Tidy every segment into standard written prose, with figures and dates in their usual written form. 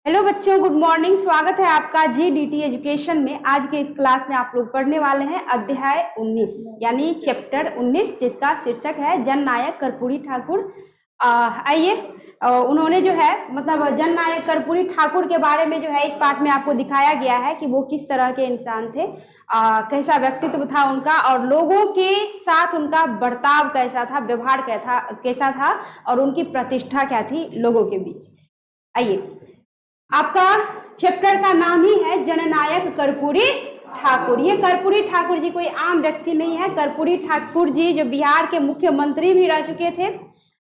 Hello बच्चों, good morning. स्वागत है आपका जीडीटी एजुकेशन में। आज के इस क्लास में आप लोग पढ़ने वाले हैं अध्याय 19 यानी चैप्टर 19, जिसका शीर्षक है जननायक कर्पूरी ठाकुर। आइए, उन्होंने जो है मतलब जननायक कर्पूरी ठाकुर के बारे में जो है इस पाठ में आपको दिखाया गया है कि वो किस तरह के इंसान थे, कैसा व्यक्तित्व था उनका और लोगों के साथ उनका बर्ताव कैसा था, व्यवहार कैसा था और उनकी प्रतिष्ठा क्या थी लोगों के बीच। आइए, आपका चैप्टर का नाम ही है जननायक कर्पूरी ठाकुर। ये कर्पूरी ठाकुर जी कोई आम व्यक्ति नहीं है। कर्पूरी ठाकुर जी जो बिहार के मुख्यमंत्री भी रह चुके थे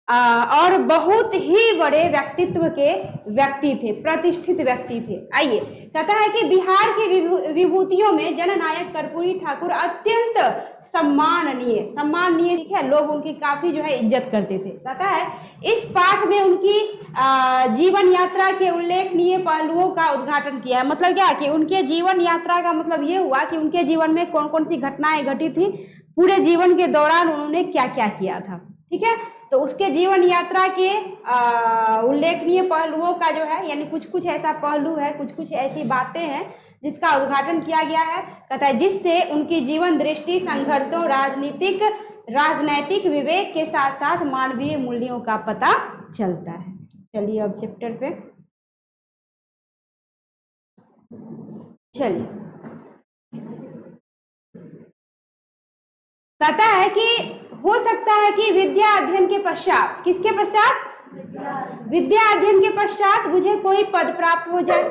और बहुत ही बड़े व्यक्तित्व के व्यक्ति थे, प्रतिष्ठित व्यक्ति थे। आइए, कहता है कि बिहार की विभूतियों में जननायक कर्पूरी ठाकुर अत्यंत सम्माननीय, ठीक है, लोग उनकी काफी जो है इज्जत करते थे। कहता है इस पाठ में उनकी जीवन यात्रा के उल्लेखनीय पहलुओं का उद्घाटन किया है। मतलब क्या कि उनके जीवन यात्रा का मतलब ये हुआ कि उनके जीवन में कौन कौन सी घटनाएं घटी थी, पूरे जीवन के दौरान उन्होंने क्या क्या किया था, ठीक है। तो उसके जीवन यात्रा के उल्लेखनीय पहलुओं का जो है यानी कुछ कुछ ऐसा पहलू है, कुछ कुछ ऐसी बातें हैं जिसका उद्घाटन किया गया है। कहता है जिससे उनकी जीवन दृष्टि, संघर्षों, राजनैतिक विवेक के साथ साथ मानवीय मूल्यों का पता चलता है। चलिए अब चैप्टर पे चलिए। कहता है कि हो सकता है कि विद्या अध्ययन के पश्चात, किसके पश्चात? विद्या अध्ययन के पश्चात मुझे कोई पद प्राप्त हो जाए,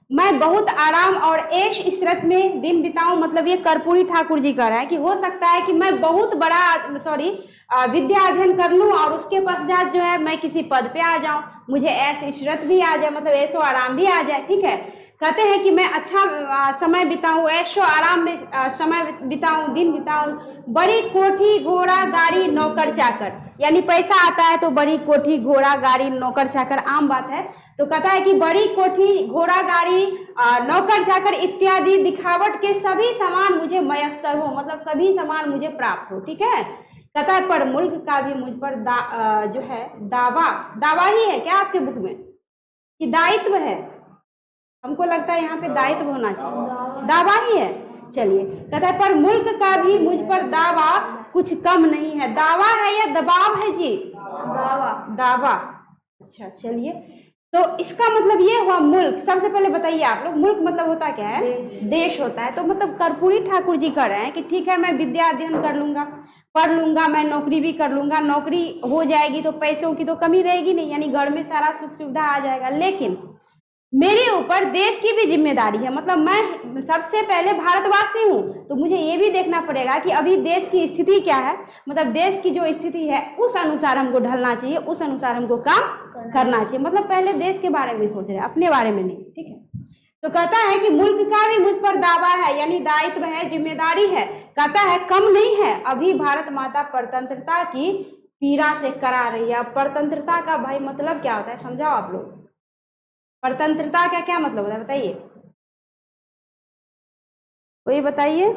मैं बहुत आराम और ऐश इशरत में दिन बिताऊं। मतलब ये कर्पूरी ठाकुर जी कह रहे हैं कि हो सकता है कि मैं बहुत बड़ा विद्या अध्ययन कर लूं और उसके पश्चात जो है मैं किसी पद पे आ जाऊं, मुझे ऐश इशरत भी आ जाए, मतलब ऐशो आराम भी आ जाए, ठीक है। कहते हैं कि मैं अच्छा समय बिताऊं, ऐशो आराम में समय बिताऊं, दिन बिताऊं, बड़ी कोठी घोड़ा गाड़ी नौकर चाकर, यानी पैसा आता है तो बड़ी कोठी घोड़ा गाड़ी नौकर चाकर आम बात है। तो कहता है कि बड़ी कोठी घोड़ा गाड़ी नौकर चाकर इत्यादि दिखावट के सभी सामान मुझे मयस्सर हो, मतलब सभी सामान मुझे प्राप्त हो, ठीक है। कहता है पर मुल्क का भी मुझ पर जो है दावा ही है क्या आपके बुक में कि दायित्व है? हमको लगता है यहाँ पे दायित्व होना चाहिए, दावा ही है। चलिए, कहता है पर मुल्क का भी मुझ पर दावा कुछ कम नहीं है। दावा है या दबाव है जी? दावा। अच्छा, चलिए, तो इसका मतलब ये हुआ मुल्क। सबसे पहले बताइए आप लोग, मुल्क मतलब होता क्या है? देश होता है। तो मतलब कर्पूरी ठाकुर जी कह रहे हैं कि ठीक है, मैं विद्या अध्ययन कर लूंगा, पढ़ लूंगा, मैं नौकरी भी कर लूंगा, नौकरी हो जाएगी तो पैसों की तो कमी रहेगी नहीं, यानी घर में सारा सुख सुविधा आ जाएगा, लेकिन मेरे ऊपर देश की भी जिम्मेदारी है। मतलब मैं सबसे पहले भारतवासी हूं, तो मुझे ये भी देखना पड़ेगा कि अभी देश की स्थिति क्या है, मतलब देश की जो स्थिति है उस अनुसार हमको ढलना चाहिए, उस अनुसार हमको काम करना चाहिए। मतलब पहले देश के बारे में सोच रहे हैं, अपने बारे में नहीं, ठीक है। तो कहता है कि मुल्क का भी मुझ पर दावा है, यानी दायित्व है, जिम्मेदारी है। कहता है कम नहीं है, अभी भारत माता परतंत्रता की पीड़ा से करा रही है। परतंत्रता का भाई मतलब क्या होता है, समझाओ आप लोग। परतंत्रता का क्या मतलब होता है, बताइए, कोई बताइए।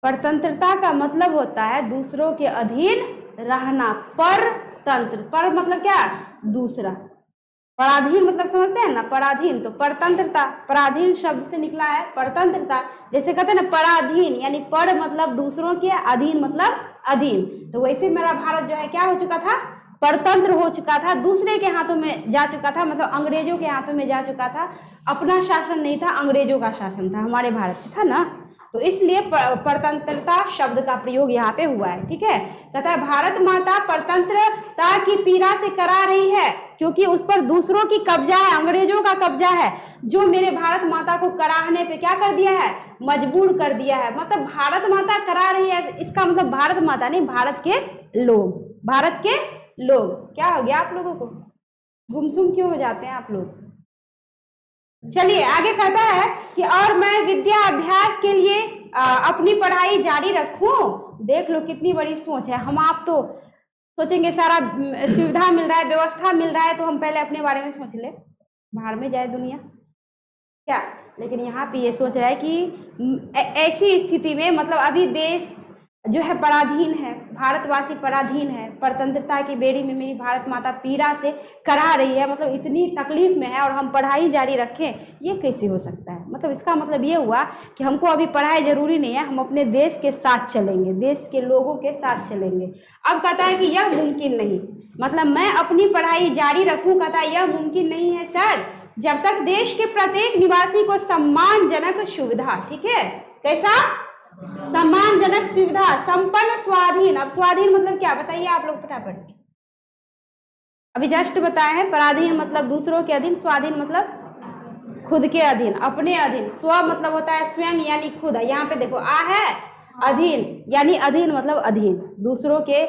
परतंत्रता का मतलब होता है दूसरों के अधीन रहना। परतंत्र, पर मतलब क्या? दूसरा। पराधीन मतलब समझते हैं ना, पराधीन। तो परतंत्रता पराधीन शब्द से निकला है परतंत्रता। जैसे कहते हैं ना पराधीन, यानी पर मतलब दूसरों के, अधीन मतलब अधीन। तो वैसे मेरा भारत जो है क्या हो चुका था? परतंत्र हो चुका था, दूसरे के हाथों में जा चुका था, मतलब अंग्रेजों के हाथों में जा चुका था। अपना शासन नहीं था, अंग्रेजों का शासन था, हमारे भारत था ना। तो इसलिए परतंत्रता शब्द का प्रयोग यहाँ पे हुआ है, ठीक है। कहता है भारत माता परतंत्रता की पीड़ा से करा रही है क्योंकि उस पर दूसरों की कब्जा है, अंग्रेजों का कब्जा है, जो मेरे भारत माता को कराहने पे क्या कर दिया है? मजबूर कर दिया है। मतलब भारत माता करा रही है, इसका मतलब भारत माता नहीं, भारत के लोग, भारत के लोग। क्या हो गया आप लोगों को? गुमसुम क्यों हो जाते हैं आप लोग? चलिए आगे कहता है कि और मैं विद्या अभ्यास के लिए अपनी पढ़ाई जारी रखूं। देख लो कितनी बड़ी सोच है। हम आप तो सोचेंगे सारा सुविधा मिल रहा है, व्यवस्था मिल रहा है, तो हम पहले अपने बारे में सोच ले, बाहर में जाए दुनिया क्या। लेकिन यहाँ पे ये सोच रहा है कि ऐसी स्थिति में, मतलब अभी देश जो है पराधीन है, भारतवासी पराधीन है, स्वतंत्रता की बेड़ी में मेरी भारत माता पीड़ा से करा रही है, मतलब इतनी तकलीफ में है और हम पढ़ाई जारी रखें, ये कैसे हो सकता है। मतलब इसका मतलब ये हुआ कि हमको अभी पढ़ाई जरूरी नहीं है, हम अपने देश के साथ चलेंगे, देश के लोगों के साथ चलेंगे। अब कहता है कि यह मुमकिन नहीं, मतलब मैं अपनी पढ़ाई जारी रखूं, कहता है यह मुमकिन नहीं है सर, जब तक देश के प्रत्येक निवासी को सम्मानजनक सुविधा, ठीक है, कैसा सम्मानजनक सुविधा, संपन्न स्वाधीन। अब स्वाधीन मतलब क्या बताइए आप लोग फटाफट, अभी जस्ट बताए हैं, पराधीन मतलब दूसरों के अधीन, स्वाधीन मतलब खुद के अधीन, अपने अधीन। स्व मतलब होता है स्वयं यानी खुद, यहाँ पे देखो आ है अधीन, यानी अधीन मतलब अधीन, दूसरों के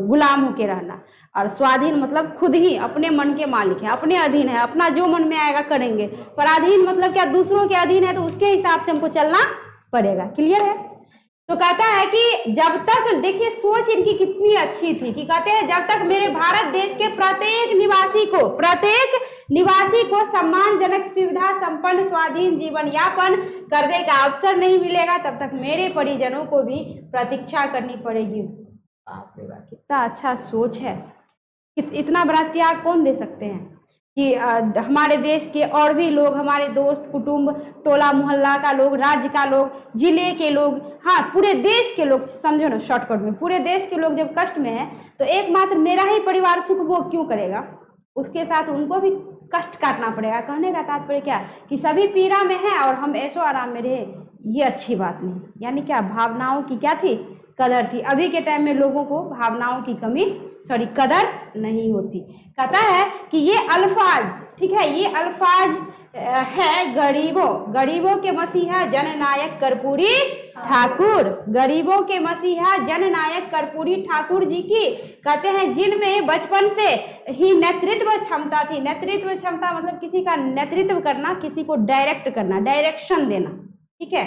गुलाम होके रहना, और स्वाधीन मतलब खुद ही अपने मन के मालिक है, अपने अधीन है, अपना जो मन में आएगा करेंगे। पराधीन मतलब क्या, दूसरों के अधीन है तो उसके हिसाब से हमको चलना पड़ेगा। क्लियर है। तो कहता है कि जब तक, देखिए सोच इनकी कितनी अच्छी थी कि कहते हैं जब तक मेरे भारत देश के प्रत्येक निवासी को सम्मानजनक सुविधा संपन्न स्वाधीन जीवन यापन करने का अवसर नहीं मिलेगा, तब तक मेरे परिजनों को भी प्रतीक्षा करनी पड़ेगी। बाप रे बाप, कितना अच्छा सोच है। इतना बड़ा त्याग कौन दे सकते हैं कि हमारे देश के और भी लोग, हमारे दोस्त कुटुंब, टोला मोहल्ला का लोग, राज्य का लोग, जिले के लोग, हाँ पूरे देश के लोग, समझो ना शॉर्टकट में, पूरे देश के लोग जब कष्ट में है तो एकमात्र मेरा ही परिवार सुख भोग क्यों करेगा, उसके साथ उनको भी कष्ट काटना पड़ेगा। कहने का तात्पर्य क्या कि सभी पीड़ा में है और हम ऐशो आराम में रहे, ये अच्छी बात नहीं। यानी क्या, भावनाओं की क्या थी, कदर थी। अभी के टाइम में लोगों को भावनाओं की कदर नहीं होती। कहता है कि ये अल्फाज, ठीक है, ये अल्फाज है गरीबों के मसीहा जननायक कर्पूरी ठाकुर, गरीबों के मसीहा जननायक कर्पूरी ठाकुर जी की, कहते हैं जिनमें बचपन से ही नेतृत्व क्षमता थी। नेतृत्व क्षमता मतलब किसी का नेतृत्व करना, किसी को डायरेक्ट करना, डायरेक्शन देना, ठीक है।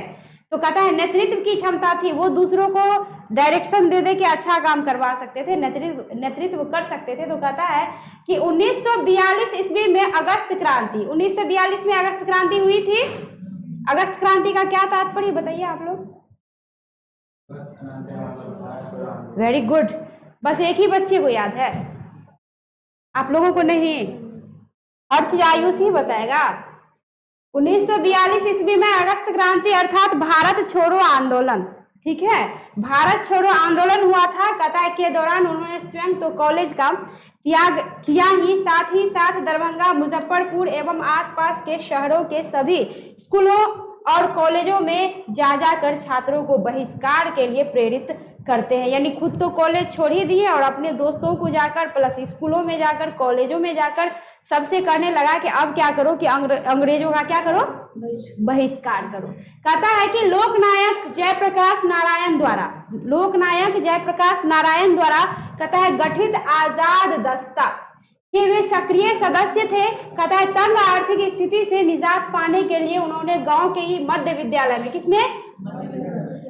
तो कहता है नेतृत्व की क्षमता थी, वो दूसरों को डायरेक्शन दे के अच्छा काम करवा सकते थे, नेतृत्व कर सकते थे। तो कहता है कि 1942 ईस्वी में अगस्त क्रांति, 1942 में अगस्त क्रांति हुई थी। अगस्त क्रांति का क्या तात्पर्य बताइए आप लोग। वेरी गुड, बस एक ही बच्चे को याद है, आप लोगों को नहीं, हर चीज आयुष ही बताएगा। 1942 ईस्वी में अगस्त क्रांति अर्थात भारत छोड़ो आंदोलन, ठीक है, भारत छोड़ो आंदोलन हुआ था। कहता है के दौरान उन्होंने स्वयं तो कॉलेज का त्याग किया ही साथ दरभंगा, मुजफ्फरपुर एवं आसपास के शहरों के सभी स्कूलों और कॉलेजों में जाकर छात्रों को बहिष्कार के लिए प्रेरित करते हैं। यानी खुद तो कॉलेज छोड़ ही दिए और अपने दोस्तों को जाकर, प्लस स्कूलों में जाकर, कॉलेजों में जाकर सबसे कहने लगा कि अब क्या करो कि अंग्रेजों का क्या करो, बहिष्कार करो। कहता है कि लोकनायक जयप्रकाश नारायण द्वारा कहता है गठित आजाद दस्ता कि वे सक्रिय सदस्य थे। कहता है तंग आर्थिक स्थिति से निजात पाने के लिए उन्होंने गांव के ही मध्य विद्यालय में, किसमें,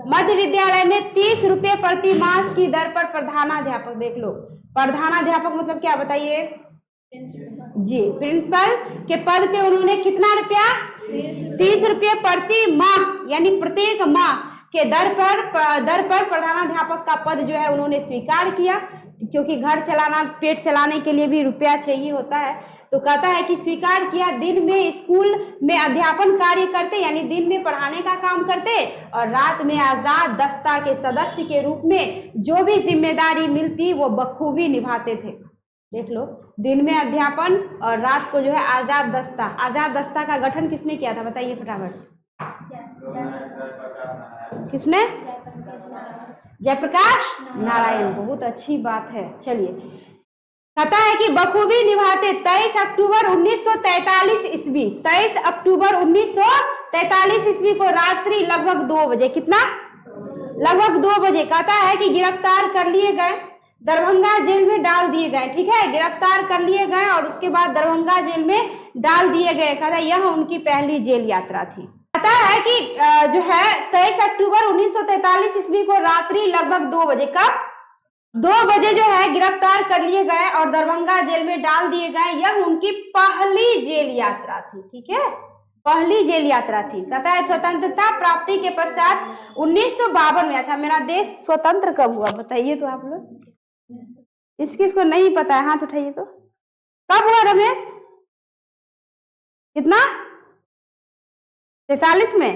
मध्य विद्यालय में 30 रुपये प्रति मास की दर पर प्रधानाध्यापक, देख लो प्रधानाध्यापक मतलब क्या बताइए जी, प्रिंसिपल के पद पे उन्होंने कितना रुपया, 30 रुपये प्रति माह, यानी प्रत्येक माह के दर पर प्रधानाध्यापक का पद जो है उन्होंने स्वीकार किया, क्योंकि घर चलाना, पेट चलाने के लिए भी रुपया चाहिए होता है। तो कहता है कि स्वीकार किया, दिन में स्कूल में अध्यापन कार्य करते, यानी दिन में पढ़ाने का काम करते, और रात में आजाद दस्ता के सदस्य के रूप में जो भी जिम्मेदारी मिलती वो बखूबी निभाते थे। देख लो, दिन में अध्यापन और रात को जो है आजाद दस्ता। आजाद दस्ता का गठन किसने किया था बताइए फटाफट, किसने, जयप्रकाश नारायण। बहुत अच्छी बात है। चलिए, कहता है कि बखूबी निभाते। 23 अक्टूबर 1943 ईस्वी, 23 अक्टूबर 1943 ईस्वी को रात्रि लगभग 2 बजे, कितना, लगभग 2 बजे, कहता है कि गिरफ्तार कर लिए गए, दरभंगा जेल में डाल दिए गए, ठीक है, गिरफ्तार कर लिए गए और उसके बाद दरभंगा जेल में डाल दिए गए। कहता है यह उनकी पहली जेल यात्रा थी। कहता है कि जो है 23 अक्टूबर 1943 ईस्वी को रात्रि लगभग 2 बजे, कब, 2 बजे जो है गिरफ्तार कर लिए गए और दरभंगा जेल में डाल दिए गए। यह उनकी पहली जेल यात्रा थी, ठीक है, पहली जेल यात्रा थी। कहता है स्वतंत्रता प्राप्ति के पश्चात 1952 में। अच्छा, मेरा देश स्वतंत्र कब हुआ बताइए तो आप लोग, इसको नहीं पता है हाथ उठाइए तो। कब हुआ रमेश? कितना? 43 में।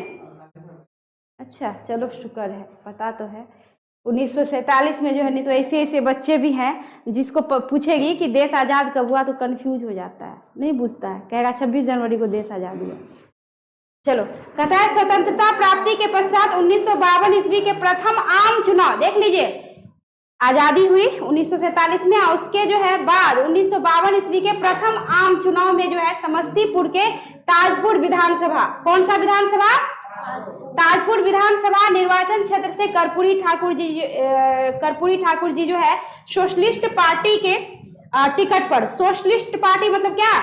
अच्छा चलो शुक्र है, पता तो है। 1947 में जो है, नहीं तो ऐसे ऐसे बच्चे भी हैं जिसको पूछेगी कि देश आजाद कब हुआ तो कंफ्यूज हो जाता है, नहीं पूछता है, कहेगा 26 जनवरी को देश आजाद हुआ। चलो, कहता है स्वतंत्रता प्राप्ति के पश्चात 1952 ईस्वी के प्रथम आम चुनाव, देख लीजिए, आजादी हुई 1947 में, और उसके जो है बाद 1952 ईस्वी के प्रथम आम चुनाव में जो है समस्तीपुर के ताजपुर विधानसभा, कौन सा विधानसभा? ताजपुर विधानसभा निर्वाचन क्षेत्र से कर्पूरी ठाकुर जी जो है सोशलिस्ट पार्टी के टिकट पर, सोशलिस्ट पार्टी मतलब क्या?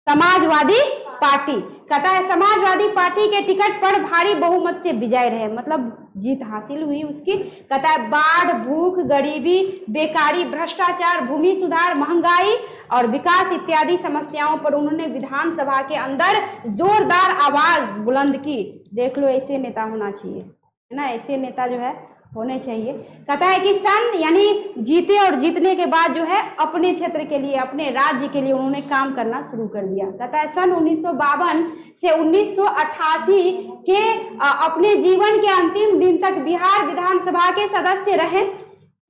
समाजवादी पार्टी। कहता है समाजवादी पार्टी के टिकट पर भारी बहुमत से विजय रहे, मतलब जीत हासिल हुई उसकी। कहता है बाढ़, भूख, गरीबी, बेकारी, भ्रष्टाचार, भूमि सुधार, महंगाई और विकास इत्यादि समस्याओं पर उन्होंने विधानसभा के अंदर जोरदार आवाज बुलंद की। देख लो, ऐसे नेता होना चाहिए, है ना, ऐसे नेता जो है होने चाहिए। कहता है कि सन यानी जीते और जीतने के बाद जो है अपने क्षेत्र के लिए, अपने राज्य के लिए उन्होंने काम करना शुरू कर दिया। कहता है सन 1952 से 1988 के अपने जीवन के अंतिम दिन तक बिहार विधानसभा के सदस्य रहे।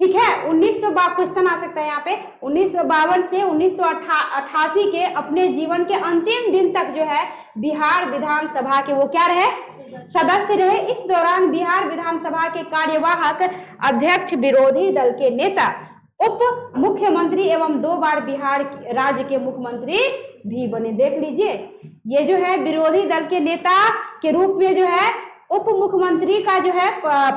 ठीक है, 1952 क्वेश्चन आ सकता है यहाँ पे, 1952 से 1988 के अपने जीवन के अंतिम दिन तक जो है बिहार विधानसभा के वो क्या रहे? सदस्य रहे। इस दौरान बिहार विधानसभा के कार्यवाहक अध्यक्ष, विरोधी दल के नेता, उप मुख्यमंत्री एवं 2 बार बिहार राज्य के मुख्यमंत्री भी बने। देख लीजिए, ये जो है विरोधी दल के नेता के रूप में जो है उप मुख्यमंत्री का जो है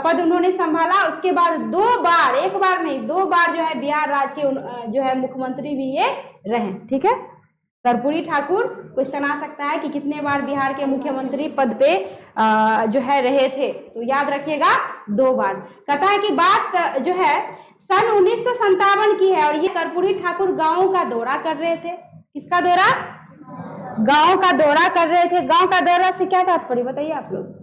पद उन्होंने संभाला। उसके बाद 2 बार, एक बार नहीं 2 बार जो है बिहार राज्य के जो है मुख्यमंत्री भी ये रहे। ठीक है, कर्पूरी ठाकुर क्वेश्चन आ सकता है कि कितने बार बिहार के मुख्यमंत्री पद पे जो है रहे थे, तो याद रखिएगा 2 बार। कहता है कि बात जो है सन 1957 की है और ये कर्पूरी ठाकुर गांवों का दौरा कर रहे थे। किसका दौरा? गांव का दौरा कर रहे थे। गांव का दौरा से क्या तात्पर्य बताइए आप लोग?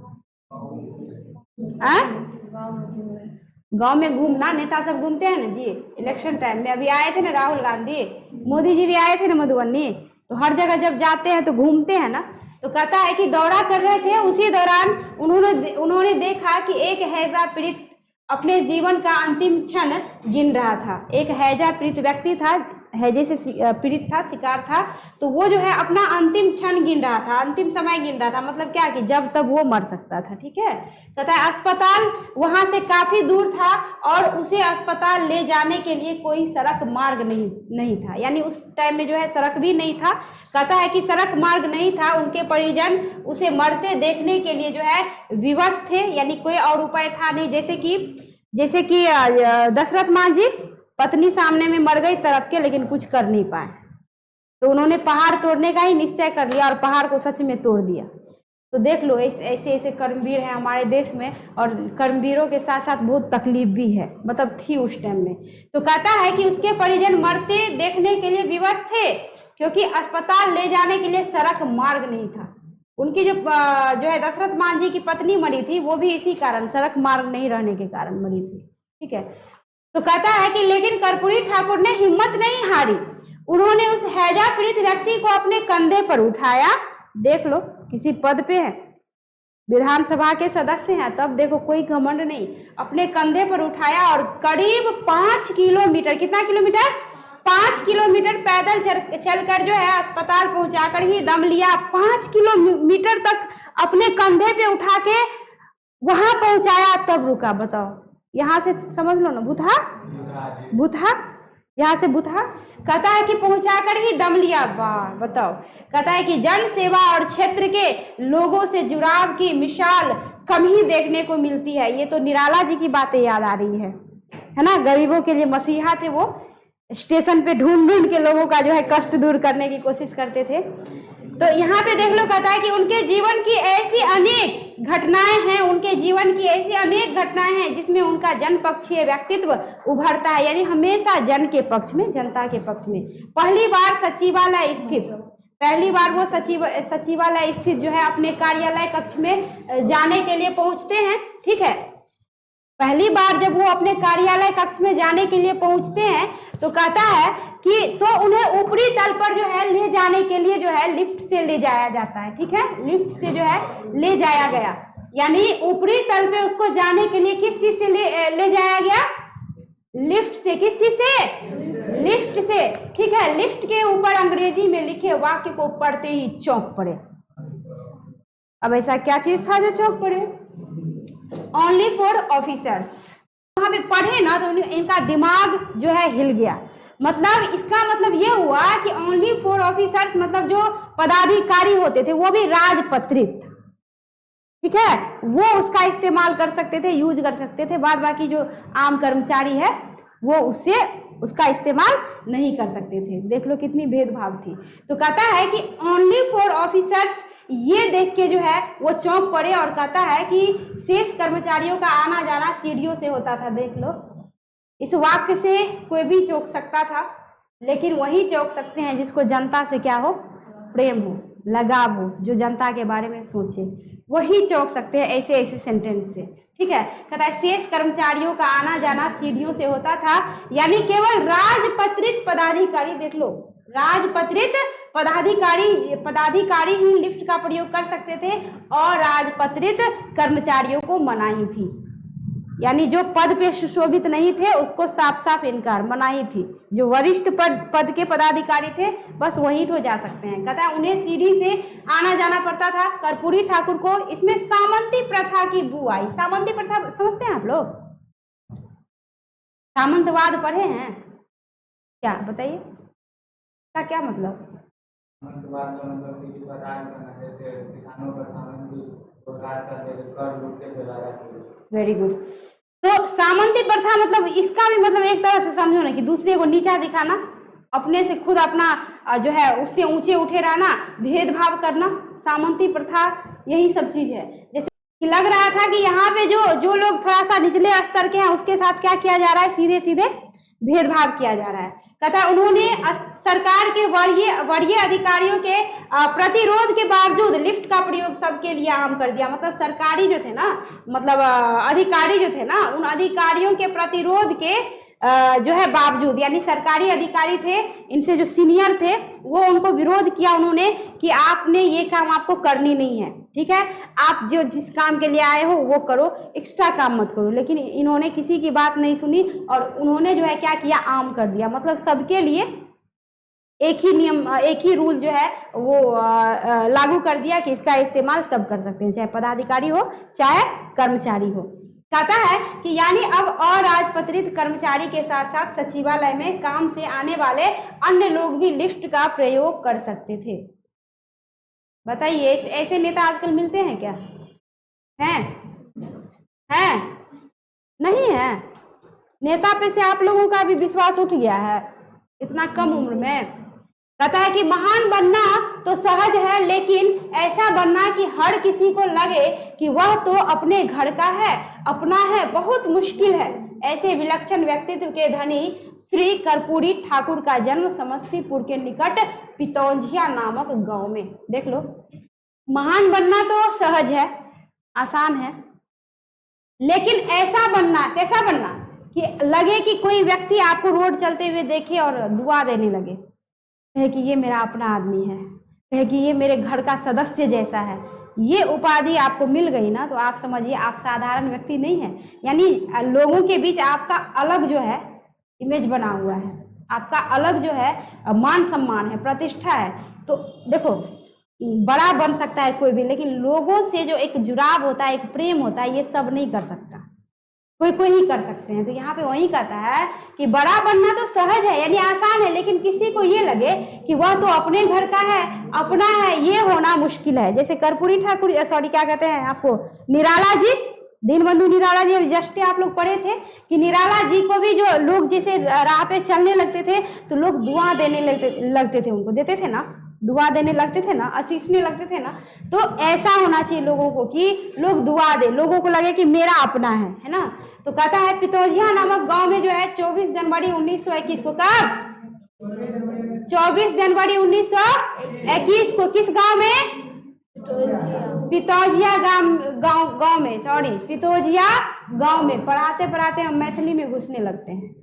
गांव में घूमना, नेता सब घूमते हैं ना जी, इलेक्शन टाइम में। अभी आए थे ना राहुल गांधी, मोदी जी भी आए थे ना मधुबनी, तो हर जगह जब जाते हैं तो घूमते हैं ना। तो कहता है कि दौरा कर रहे थे, उसी दौरान उन्होंने देखा कि एक हैजा पीड़ित अपने जीवन का अंतिम क्षण गिन रहा था। एक हैजा पीड़ित व्यक्ति था, हैजे से पीड़ित था, शिकार था, तो वो जो है अपना अंतिम क्षण गिन रहा था, अंतिम समय गिन रहा था। मतलब क्या कि जब तब वो मर सकता था। ठीक है, कहता है अस्पताल वहां से काफी दूर था और उसे अस्पताल ले जाने के लिए कोई सड़क मार्ग नहीं था, यानी उस टाइम में जो है सड़क भी नहीं था। कहता है कि सड़क मार्ग नहीं था, उनके परिजन उसे मरते देखने के लिए जो है विवश थे, यानी कोई और उपाय था नहीं। जैसे कि दशरथ मांझी पत्नी सामने में मर गई तड़प के, लेकिन कुछ कर नहीं पाए, तो उन्होंने पहाड़ तोड़ने का ही निश्चय कर लिया और पहाड़ को सच में तोड़ दिया। तो देख लो, ऐसे ऐसे कर्मवीर हैं हमारे देश में, और कर्मवीरों के साथ साथ बहुत तकलीफ भी है, मतलब थी उस टाइम में। तो कहता है कि उसके परिजन मरते देखने के लिए विवश थे, क्योंकि अस्पताल ले जाने के लिए सड़क मार्ग नहीं था। उनकी जो है दशरथ मांझी की पत्नी मरी थी, वो भी इसी कारण, सड़क मार्ग नहीं रहने के कारण मरी थी। ठीक है, तो कहता है कि लेकिन कर्पूरी ठाकुर ने हिम्मत नहीं हारी, उन्होंने उस हैजा पीड़ित व्यक्ति को अपने कंधे पर उठाया। देख लो, किसी पद पे है, विधानसभा के सदस्य हैं, तब देखो कोई घमंड नहीं, अपने कंधे पर उठाया और करीब 5 किलोमीटर, कितना किलोमीटर? 5 किलोमीटर पैदल चलकर जो है अस्पताल पहुंचाकर ही दम लिया। 5 किलोमीटर तक अपने कंधे पे उठा के वहां पहुंचाया, तब रुका। बताओ, यहाँ से समझ लो ना, बुथा, यहाँ से बुथा। कहता है कि पहुंचाकर ही दम लिया। वाह, बताओ। कहता है कि जन सेवा और क्षेत्र के लोगों से जुड़ाव की मिसाल कम ही देखने को मिलती है। ये तो निराला जी की बातें याद आ रही है ना, गरीबों के लिए मसीहा थे वो, स्टेशन पे ढूंढ के लोगों का जो है कष्ट दूर करने की कोशिश करते थे। तो यहाँ पे देख लो, कहता है कि उनके जीवन की ऐसी अनेक घटनाएं हैं, उनके जीवन की ऐसी अनेक घटनाएं हैं जिसमें उनका जनपक्षीय व्यक्तित्व उभरता है, यानी हमेशा जन के पक्ष में, जनता के पक्ष में। पहली बार सचिवालय स्थित पहली बार वो सचिवालय स्थित जो है अपने कार्यालय कक्ष में जाने के लिए पहुंचते हैं। ठीक है, पहली बार जब वो अपने कार्यालय कक्ष में जाने के लिए पहुंचते हैं तो कहता है कि तो उन्हें ऊपरी तल पर जो है ले जाने के लिए जो है लिफ्ट से ले जाया जाता है। ठीक है, लिफ्ट से जो है ले जाया गया, यानी ऊपरी तल पे उसको जाने के लिए किस चीज से ले जाया गया? लिफ्ट से। किस चीज से? लिफ्ट से। ठीक है, लिफ्ट के ऊपर अंग्रेजी में लिखे वाक्य को पढ़ते ही चौंक पड़े। अब ऐसा क्या चीज था जो चौंक पड़े? Only for officers. वहां पे पढ़े ना तो इनका दिमाग जो है हिल गया। मतलब इसका मतलब ये हुआ कि ओनली फॉर ऑफिसर्स मतलब जो पदाधिकारी होते थे वो भी राजपत्रित, ठीक है, वो उसका इस्तेमाल कर सकते थे, यूज कर सकते थे। बाद बाकी जो आम कर्मचारी है वो उससे उसका इस्तेमाल नहीं कर सकते थे। देख लो कितनी भेदभाव थी। तो कहता है कि ओनली फॉर ऑफिसर्स, ये देख के जो है वो चौंक पड़े और कहता है कि शेष कर्मचारियों का आना जाना सीढ़ियों से होता था। देख लो, इस वाक्य से कोई भी चौंक सकता था, लेकिन वही चौंक सकते हैं जिसको जनता से क्या हो? प्रेम हो, लगाव हो, जो जनता के बारे में सोचे, वही चौंक सकते हैं ऐसे ऐसे सेंटेंस से। ठीक है, कहता है शेष कर्मचारियों का आना जाना सीढ़ियों से होता था, यानी केवल राजपत्रित पदाधिकारी, देख लो, राजपत्रित पदाधिकारी ही लिफ्ट का प्रयोग कर सकते थे और राजपत्रित कर्मचारियों को मनाही थी। यानी जो पद पे सुशोभित नहीं थे उसको साफ साफ इनकार, मनाही थी। जो वरिष्ठ पद के पदाधिकारी थे बस वही तो जा सकते हैं। कहता है उन्हें सीढ़ी से आना जाना पड़ता था। कर्पूरी ठाकुर को इसमें सामंती प्रथा की बू आई। सामंती प्रथा समझते हैं आप लोग? सामंतवाद पढ़े हैं क्या? बताइए, का क्या मतलब? सामंतवाद का मतलब किसी पर राज करना, जैसे किसानों पर सामंती को राज करके कर लूट के राजा। Very good. तो सामंती प्रथा मतलब इसका भी मतलब एक तरह से समझो ना कि दूसरे को नीचा दिखाना, अपने से खुद अपना जो है उससे ऊंचे उठे रहना, भेदभाव करना। सामंती प्रथा यही सब चीज है। जैसे लग रहा था कि यहाँ पे जो लोग थोड़ा सा निचले स्तर के हैं उसके साथ क्या किया जा रहा है? सीधे सीधे भेदभाव किया जा रहा है। कहता है उन्होंने सरकार के वरीय अधिकारियों के प्रतिरोध के बावजूद लिफ्ट का प्रयोग सबके लिए आम कर दिया। मतलब सरकारी जो थे ना, मतलब अधिकारी जो थे ना, उन अधिकारियों के प्रतिरोध के जो है बावजूद, यानी सरकारी अधिकारी थे, इनसे जो सीनियर थे, वो उनको विरोध किया उन्होंने कि आपने ये काम आपको करनी नहीं है। ठीक है, आप जो जिस काम के लिए आए हो वो करो, एक्स्ट्रा काम मत करो। लेकिन इन्होंने किसी की बात नहीं सुनी और उन्होंने जो है क्या किया? आम कर दिया। मतलब सबके लिए एक ही नियम, एक ही रूल जो है वो लागू कर दिया कि इसका इस्तेमाल सब कर सकते हैं, चाहे पदाधिकारी हो चाहे कर्मचारी हो। कहता है कि यानी अब अराजपत्रित कर्मचारी के साथ साथ सचिवालय में काम से आने वाले अन्य लोग भी लिफ्ट का प्रयोग कर सकते थे। बताइए, ऐसे नेता आजकल मिलते हैं क्या? हैं? नहीं है? नेता पे से आप लोगों का भी विश्वास उठ गया है इतना कम उम्र में। कहता है कि महान बनना तो सहज है, लेकिन ऐसा बनना कि हर किसी को लगे कि वह तो अपने घर का है, अपना है, बहुत मुश्किल है। ऐसे विलक्षण व्यक्तित्व के धनी श्री कर्पूरी ठाकुर का जन्म समस्तीपुर के निकट पितौंझिया नामक गांव में। देख लो, महान बनना तो सहज है, आसान है, लेकिन ऐसा बनना, कैसा बनना कि लगे कि कोई व्यक्ति आपको रोड चलते हुए देखे और दुआ देने लगे, कहे कि ये मेरा अपना आदमी है, कहे कि ये मेरे घर का सदस्य जैसा है। ये उपाधि आपको मिल गई ना तो आप समझिए आप साधारण व्यक्ति नहीं है। यानी लोगों के बीच आपका अलग जो है इमेज बना हुआ है, आपका अलग जो है मान सम्मान है, प्रतिष्ठा है। तो देखो, बड़ा बन सकता है कोई भी, लेकिन लोगों से जो एक जुड़ाव होता है, एक प्रेम होता है, ये सब नहीं कर सकता, कोई ही कर सकते हैं। तो यहाँ पे वही कहता है कि बड़ा बनना तो सहज है, यानी आसान है, लेकिन किसी को ये लगे कि वह तो अपने घर का है, अपना है, ये होना मुश्किल है। जैसे कर्पूरी ठाकुर, सॉरी क्या कहते हैं आपको, निराला जी, दीनबंधु निराला जी, जस्ट आप लोग पढ़े थे कि निराला जी को भी जो लोग जैसे राह पे चलने लगते थे तो लोग दुआ देने लगते थे, उनको देते थे ना, दुआ देने लगते थे ना, आशीषने लगते थे ना। तो ऐसा होना चाहिए लोगों को कि लोग दुआ दे, लोगों को लगे कि मेरा अपना है ना। तो कहता है पितौंझिया नामक गांव में जो है 24 जनवरी 1921 को, कब? 24 जनवरी 1921 को किस गांव में? पितौजिया गांव में, सॉरी, पितौजिया गांव में। पढ़ाते पढ़ाते हम मैथिली में घुसने लगते हैं।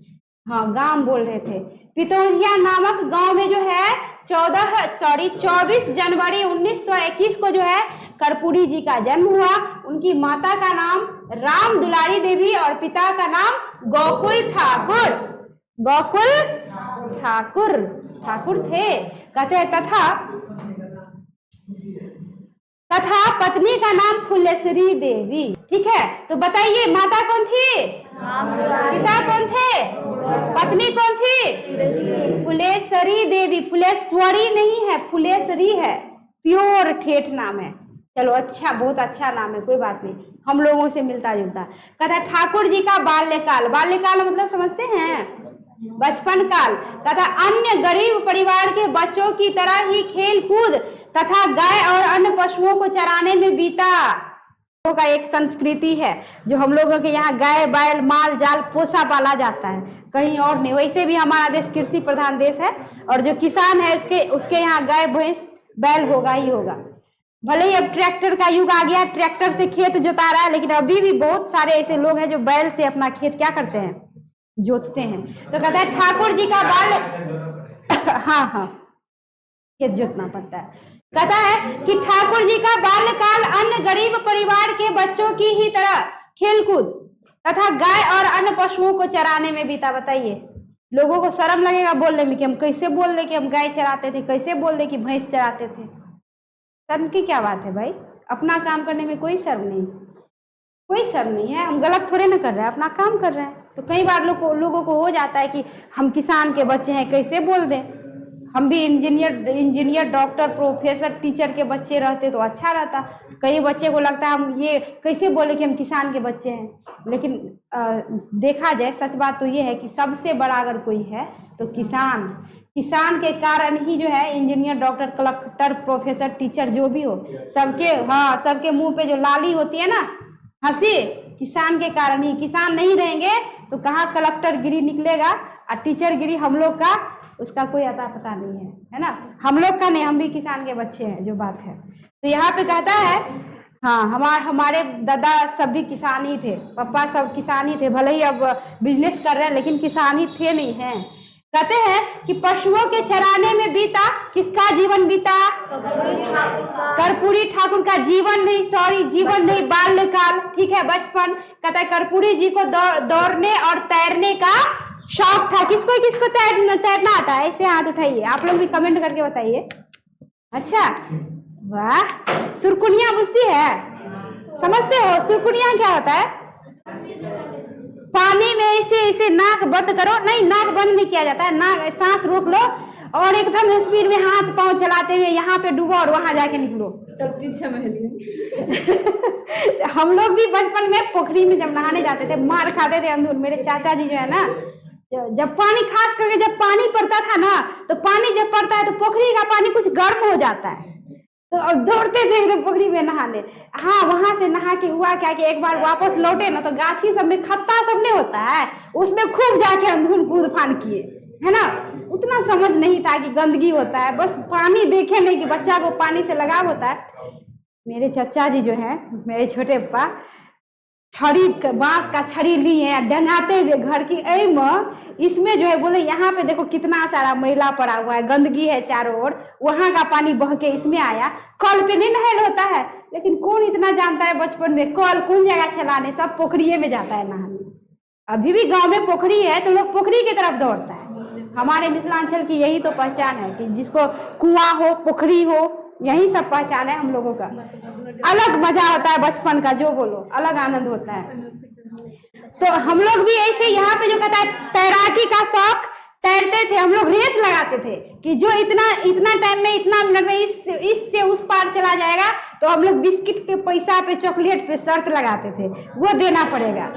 हाँ, गांव बोल रहे थे। पितौजिया नामक गांव में जो है 24 जनवरी 1921 को जो है कर्पूरी जी का जन्म हुआ। उनकी माता का नाम राम दुलारी देवी और पिता का नाम गोकुल ठाकुर। गोकुल ठाकुर थे। कहते हैं तथा पत्नी का नाम फुलेश्वरी देवी। ठीक है, तो बताइए माता कौन थी? पिता कौन थे? पत्नी कौन थी? फुलेश्वरी देवी। फुलेश्वरी नहीं है, फुलेश्वरी है। प्योर ठेठ नाम है। चलो अच्छा, बहुत अच्छा नाम है, कोई बात नहीं, हम लोगों से मिलता जुलता। कहता ठाकुर जी का बाल्यकाल, बाल्यकाल मतलब समझते हैं? बचपन काल। तथा अन्य गरीब परिवार के बच्चों की तरह ही खेल कूद तथा गाय और अन्य पशुओं को चराने में बीता। का एक संस्कृति है जो हम लोगों के यहाँ गाय बैल माल जाल पोसा पाला जाता है, कहीं और नहीं। वैसे भी हमारा देश कृषि प्रधान देश है और जो किसान है उसके यहाँ गाय भैंस बैल होगा ही होगा। भले ही अब ट्रैक्टर का युग आ गया, ट्रैक्टर से खेत जोता रहा है, लेकिन अभी भी बहुत सारे ऐसे लोग हैं जो बैल से अपना खेत क्या करते हैं? जोतते हैं। तो कहता है ठाकुर जी का हाँ, खेत जोतना पड़ता है। कहता है कि ठाकुर जी का बाल्यकाल अन्य गरीब परिवार के बच्चों की ही तरह खेलकूद तथा गाय और अन्य पशुओं को चराने में बीता। बताइए, लोगों को शर्म लगेगा बोलने में कि हम कैसे बोल दे कि हम गाय चराते थे, कैसे बोल दे कि भैंस चराते थे। शर्म की क्या बात है भाई? अपना काम करने में कोई शर्म नहीं, कोई शर्म नहीं है। हम गलत थोड़े ना कर रहे हैं, अपना काम कर रहे हैं। तो कई बार लोगों को हो जाता है कि हम किसान के बच्चे हैं, कैसे बोल दें। हम भी इंजीनियर डॉक्टर प्रोफेसर टीचर के बच्चे रहते तो अच्छा रहता। कई बच्चे को लगता है हम ये कैसे बोले कि हम किसान के बच्चे हैं। लेकिन देखा जाए, सच बात तो ये है कि सबसे बड़ा अगर कोई है तो किसान के कारण ही जो है engineer doctor collector professor teacher जो भी हो, सबके मुंह पे जो लाली होती है ना, हंसी, किसान के कारण ही। किसान नहीं रहेंगे तो कहाँ कलेक्टर गिरी निकलेगा और टीचर गिरी हम लोग का उसका कोई अता पता नहीं है ना। हम लोग का नहीं, हम भी किसान के बच्चे हैं, जो बात है। तो यहाँ पे कहता है हाँ, हमारे दादा सब भी किसान ही थे, पापा सब किसान ही थे। भले ही अब बिजनेस कर रहे हैं लेकिन किसान ही थे नहीं हैं। कहते हैं कि पशुओं के चराने में बीता, किसका जीवन बीता? कर्पूरी ठाकुर का जीवन नहीं, बाल्यकाल। ठीक है, बचपन। कहता है कर्पूरी जी को दौड़ने और तैरने का शौक था। किसको तैरना आता है? ऐसे हाथ उठाइए, आप लोग भी कमेंट करके बताइए। अच्छा, वाह, सुरकुनिया बुझती है? समझते हो सुरकुनिया क्या होता है? पानी में ऐसे नाक बंद करो, नहीं नाक बंद नहीं किया जाता है, नाक सांस रोक लो और एकदम स्पीड में हाथ पांव चलाते हुए यहाँ पे डूबो और वहां जाके निकलो। तब पीछे महली हम लोग भी बचपन में पोखरी में जब नहाने जाते थे, मार खाते थे अंधुन। मेरे चाचा जी जो है ना, जब पानी, खास करके जब पानी पड़ता था ना, तो पानी जब पड़ता है तो पोखरी का पानी कुछ गर्म हो जाता है, तो और दौड़ते थे एकदम पोखरी में नहाने। हाँ, वहां से नहा के हुआ क्या कि एक बार वापस लौटे ना, तो गाछी सब में खत्ता सब नहीं होता है, उसमें खूब जाके अंधुन कूद फान किए, है ना। उतना समझ नहीं था कि गंदगी होता है, बस पानी देखे नहीं कि बच्चा को पानी से लगाव होता है। मेरे चाचा जी जो है, मेरे छोटे पापा, बांस का छड़ी लिए हैं, डंगाते हुए घर की इसमें जो है बोले यहाँ पे देखो कितना सारा मैला पड़ा हुआ है, गंदगी है चारों ओर, वहां का पानी बह के इसमें आया। कल पे नहीं नहल होता है, लेकिन कौन इतना जानता है बचपन में कल कौन जगह चलाने, सब पोखरिए में जाता है नहाने। अभी भी गांव में पोखरी है तो लोग पोखरी की तरफ दौड़ता है। हमारे मिथिलांचल की यही तो पहचान है कि जिसको कुआं हो, पोखरी हो, यही सब पहचान है हम लोगों का। अलग मजा होता है बचपन का, जो बोलो, अलग आनंद होता है। तो हम लोग भी ऐसे यहाँ पे जो कहता है तैराकी का शौक, तैरते थे हम लोग, रेस लगाते थे कि जो इतना टाइम में, इतना मिनट में इससे उस पार चला जाएगा, तो हम लोग बिस्किट पे पैसा पे चॉकलेट पे शर्त लगाते थे, वो देना पड़ेगा।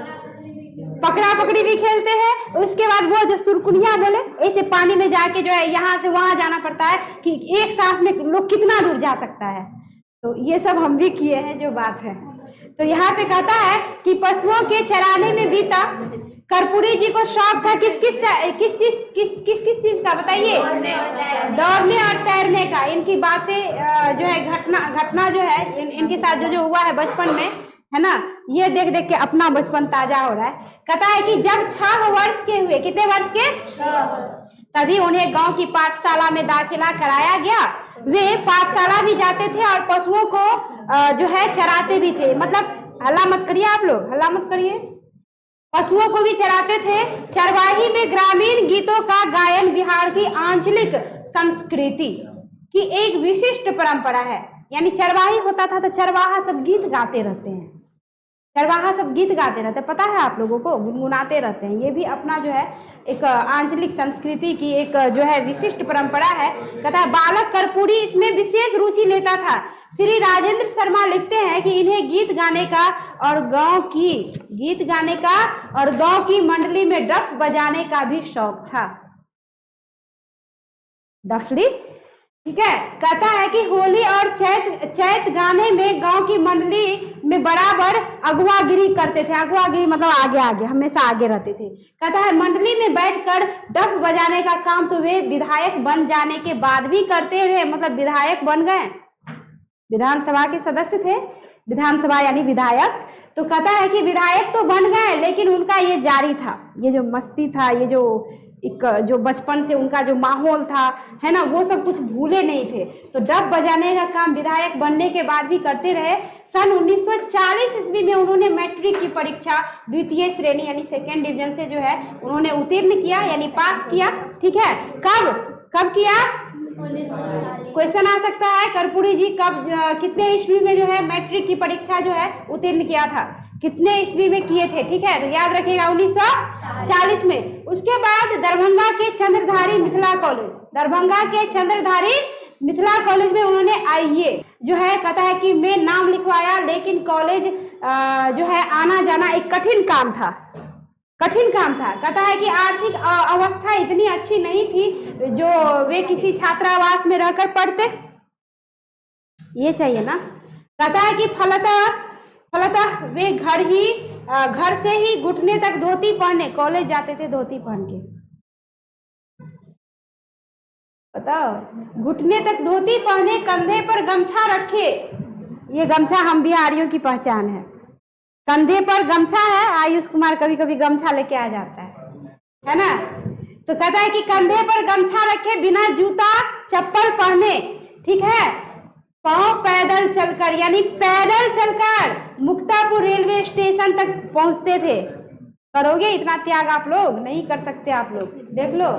पकड़ा पकड़ी भी खेलते हैं। उसके बाद वो जो सुरकुनिया बोले, ऐसे पानी में जाके जो है यहाँ से वहां जाना पड़ता है कि एक सांस में लोग कितना दूर जा सकता है। तो ये सब हम भी किए हैं, जो बात है। तो यहाँ पे कहता है कि पशुओं के चराने में बीता। कर्पूरी जी को शौक था किस चीज का बताइए? दौड़ने और तैरने का। इनकी बातें जो है घटना जो है इनके साथ जो हुआ है बचपन में, है ना, ये देख देख के अपना बचपन ताजा हो रहा है। कहता है कि जब 6 वर्ष के हुए, कितने वर्ष के? 6, तभी उन्हें गांव की पाठशाला में दाखिला कराया गया। वे पाठशाला भी जाते थे और पशुओं को जो है चराते भी थे। मतलब हल्ला मत करिए आप लोग, हल्ला मत करिए। पशुओं को भी चराते थे। चरवाही में ग्रामीण गीतों का गायन बिहार की आंचलिक संस्कृति की एक विशिष्ट परंपरा है। यानी चरवाही होता था तो चरवाहा सब गीत गाते रहते हैं, चरवाहा सब गीत गाते रहते हैं, पता है आप लोगों को, गुनगुनाते रहते हैं। ये भी अपना जो है एक आंचलिक संस्कृति की एक जो है विशिष्ट परंपरा है। कहता है बालक कर्पूरी इसमें विशेष रुचि लेता था। श्री राजेंद्र शर्मा लिखते हैं कि इन्हें गीत गाने का और गांव की मंडली में डफ बजाने का भी शौक था। डफली, ठीक है। कहता है कि होली और चैत गाने में गांव की मंडली में बराबर अगुवागिरी करते थे। अगुवागिरी मतलब आगे हमेशा आगे रहते थे। कहता है मंडली में बैठकर डफ बजाने का काम तो वे विधायक बन जाने के बाद भी करते रहे। मतलब विधायक बन गए, विधानसभा के सदस्य थे, विधानसभा यानी विधायक। तो कहता है कि विधायक तो बन गए लेकिन उनका ये जारी था, ये जो मस्ती था, ये जो बचपन से उनका जो माहौल था, है ना, वो सब कुछ भूले नहीं थे। तो डफ बजाने का काम विधायक बनने के बाद भी करते रहे। सन 1940 ईस्वी में उन्होंने मैट्रिक की परीक्षा द्वितीय श्रेणी यानी सेकेंड डिवीजन से जो है उन्होंने उत्तीर्ण किया, यानी पास किया। ठीक है, कब किया? क्वेश्चन आ सकता है कर्पूरी जी कब कितने ईस्वी में जो है मैट्रिक की परीक्षा जो है उत्तीर्ण किया था, कितने ईस्वी में किए थे? ठीक है, तो याद रखिएगा 1940 में। उसके बाद दरभंगा के चंद्रधारी मिथिला कॉलेज में उन्होंने आईए जो है, कहता है कि मैं नाम लिखवाया, लेकिन कॉलेज जो है आना जाना एक कठिन काम था। कहता है कि आर्थिक अवस्था इतनी अच्छी नहीं थी जो वे किसी छात्रावास में रहकर पढ़ते, ये चाहिए ना। कहता है कि फलतः वे घर से ही घुटने तक धोती पहने, कॉलेज जाते थे धोती पहन के, बताओ, घुटने तक धोती पहने, कंधे पर गमछा रखे। ये गमछा हम बिहारियों की पहचान है, कंधे पर गमछा है। आयुष कुमार कभी कभी गमछा लेके आ जाता है ना। तो कहता है कि कंधे पर गमछा रखे, बिना जूता चप्पल पहने, ठीक है, पांव पैदल चलकर, यानी पैदल चलकर मुक्तापुर रेलवे स्टेशन तक पहुंचते थे। करोगे इतना त्याग? आप लोग नहीं कर सकते, आप लोग देख लो।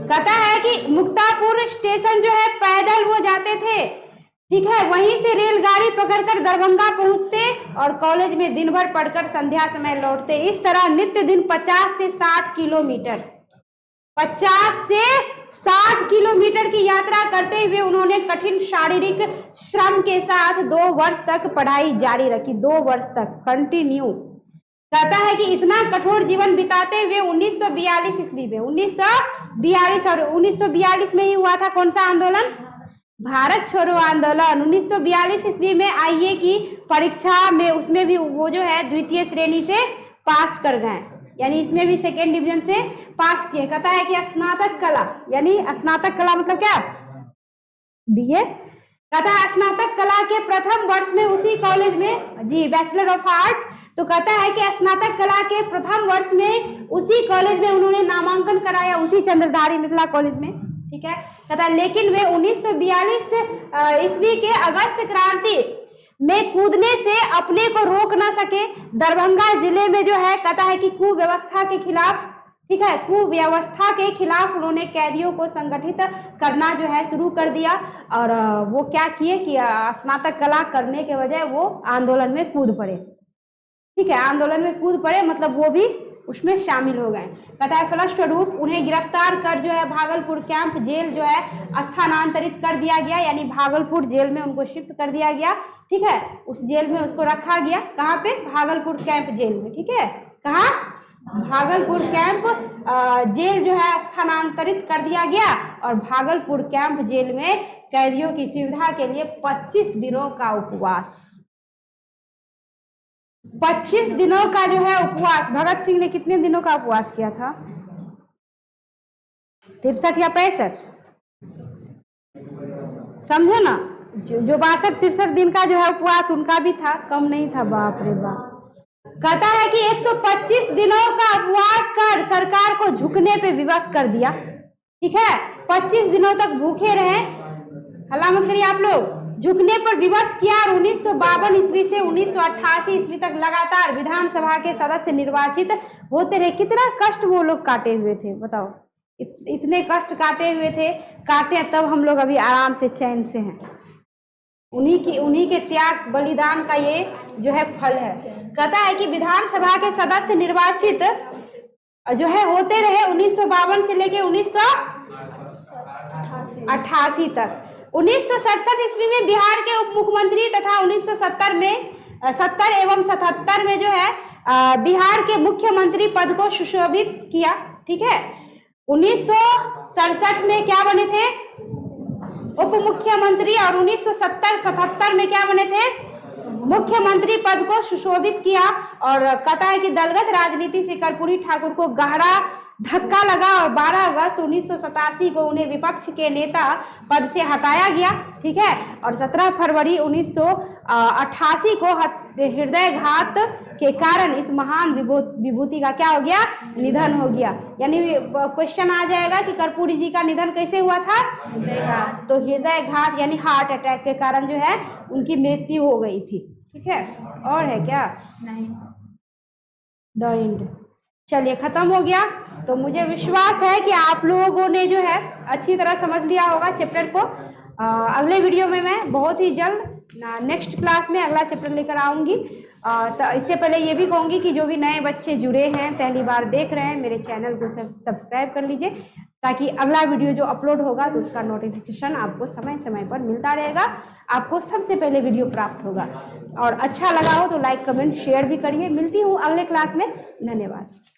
कहता है कि मुक्तापुर स्टेशन जो है पैदल वो जाते थे, ठीक है, वहीं से रेलगाड़ी पकड़कर दरभंगा पहुंचते और कॉलेज में दिन भर पढ़कर संध्या समय लौटते। इस तरह नित्य दिन 50 से 60 किलोमीटर 50 से 60 किलोमीटर की यात्रा करते हुए उन्होंने कठिन शारीरिक श्रम के साथ 2 वर्ष तक पढ़ाई जारी रखी। 2 वर्ष तक कंटिन्यू। कहता है कि इतना कठोर जीवन बिताते हुए 1942 ईस्वी में 1942 में ही हुआ था कौन सा आंदोलन? भारत छोड़ो आंदोलन। 1942 ईस्वी में आईए की परीक्षा में उसमें भी वो जो है द्वितीय श्रेणी से पास कर गए, यानी इसमें भी सेकेंड डिवीजन से पास किए। कहता है कि स्नातक कला, यानी स्नातक कला मतलब क्या? बीए। कहता है स्नातक कला के प्रथम वर्ष में उसी कॉलेज में, जी बैचलर ऑफ आर्ट। तो कहता है कि स्नातक कला के प्रथम वर्ष में उसी कॉलेज में उन्होंने नामांकन कराया, उसी चंद्रधारी मिथिला कॉलेज में, ठीक है। कहता है लेकिन वे 1942 ईस्वी के अगस्त क्रांति में कूदने से अपने को रोक ना सके। दरभंगा जिले में जो है, कहता है कि कुव्यवस्था के खिलाफ, ठीक है, कुव्यवस्था के खिलाफ उन्होंने कैदियों को संगठित करना जो है शुरू कर दिया। और वो क्या किए कि स्नातक कला करने के बजाय वो आंदोलन में कूद पड़े, ठीक है, आंदोलन में कूद पड़े, मतलब वो भी उसमें शामिल हो गए। कहता है फलस्वरूप उन्हें गिरफ्तार कर जो है भागलपुर कैंप जेल जो है स्थानांतरित कर दिया गया, यानी भागलपुर जेल में उनको शिफ्ट कर दिया गया, ठीक है। उस जेल में उसको रखा गया, कहाँ पे? भागलपुर कैंप जेल में, ठीक है। कहाँ? भागलपुर कैंप जेल जो है स्थानांतरित कर दिया गया। और भागलपुर कैंप जेल में कैदियों की सुविधा के लिए 25 दिनों का उपवास, 25 दिनों का जो है उपवास, भगत सिंह ने कितने दिनों का उपवास किया था? 63 या 65? समझो ना, जो 62-63 दिन का जो है उपवास उनका भी था, कम नहीं था। बाप रे बाप। कहता है कि 125 दिनों का उपवास कर सरकार को झुकने पे विवश कर दिया। ठीक है, 25 दिनों तक भूखे रहे, हल्ला मत करिए आप लोग, झुकने पर विवश किया और 1952 ईस्वी से 1988 ईस्वी तक लगातार विधानसभा के सदस्य निर्वाचित होते रहे। कितना कष्ट वो लोग काटे हुए थे, बताओ। इतने कष्ट काटे हुए थे, काटे तब हम लोग अभी आराम से चैन से हैं। उन्हीं के त्याग बलिदान का ये जो है फल है। कहता है कि विधानसभा के सदस्य निर्वाचित जो है होते रहे 1952 से लेके 1988 तक। 1967 ईस्वी में बिहार के उप मुख्यमंत्री तथा 1970 में 70 एवं 77 में जो है बिहार के मुख्यमंत्री पद को सुशोभित किया। ठीक है, 1967 में क्या बने थे? उप मुख्यमंत्री, और 1970-77 में क्या बने थे? मुख्यमंत्री पद को सुशोभित किया। और कहता है कि दलगत राजनीति से कर्पूरी ठाकुर को गहरा धक्का लगा और 12 अगस्त 1987 को उन्हें विपक्ष के नेता पद से हटाया गया। ठीक है, और 17 फरवरी 1988 को हृदयघात के कारण इस महान विभूति का क्या हो गया? निधन हो गया। यानी क्वेश्चन आ जाएगा कि कर्पूरी जी का निधन कैसे हुआ था? तो हृदयघात यानी हार्ट अटैक के कारण जो है उनकी मृत्यु हो गई थी। ठीक है, और है क्या? नहीं, द एंड। चलिए, खत्म हो गया। तो मुझे विश्वास है कि आप लोगों ने जो है अच्छी तरह समझ लिया होगा चैप्टर को। अगले वीडियो में मैं बहुत ही जल्द नेक्स्ट क्लास में अगला चैप्टर लेकर आऊंगी। तो इससे पहले ये भी कहूंगी कि जो भी नए बच्चे जुड़े हैं, पहली बार देख रहे हैं, मेरे चैनल को सब्सक्राइब कर लीजिए, ताकि अगला वीडियो जो अपलोड होगा तो उसका नोटिफिकेशन आपको समय समय पर मिलता रहेगा, आपको सबसे पहले वीडियो प्राप्त होगा। और अच्छा लगा हो तो लाइक, कमेंट, शेयर भी करिए। मिलती हूँ अगले क्लास में। धन्यवाद।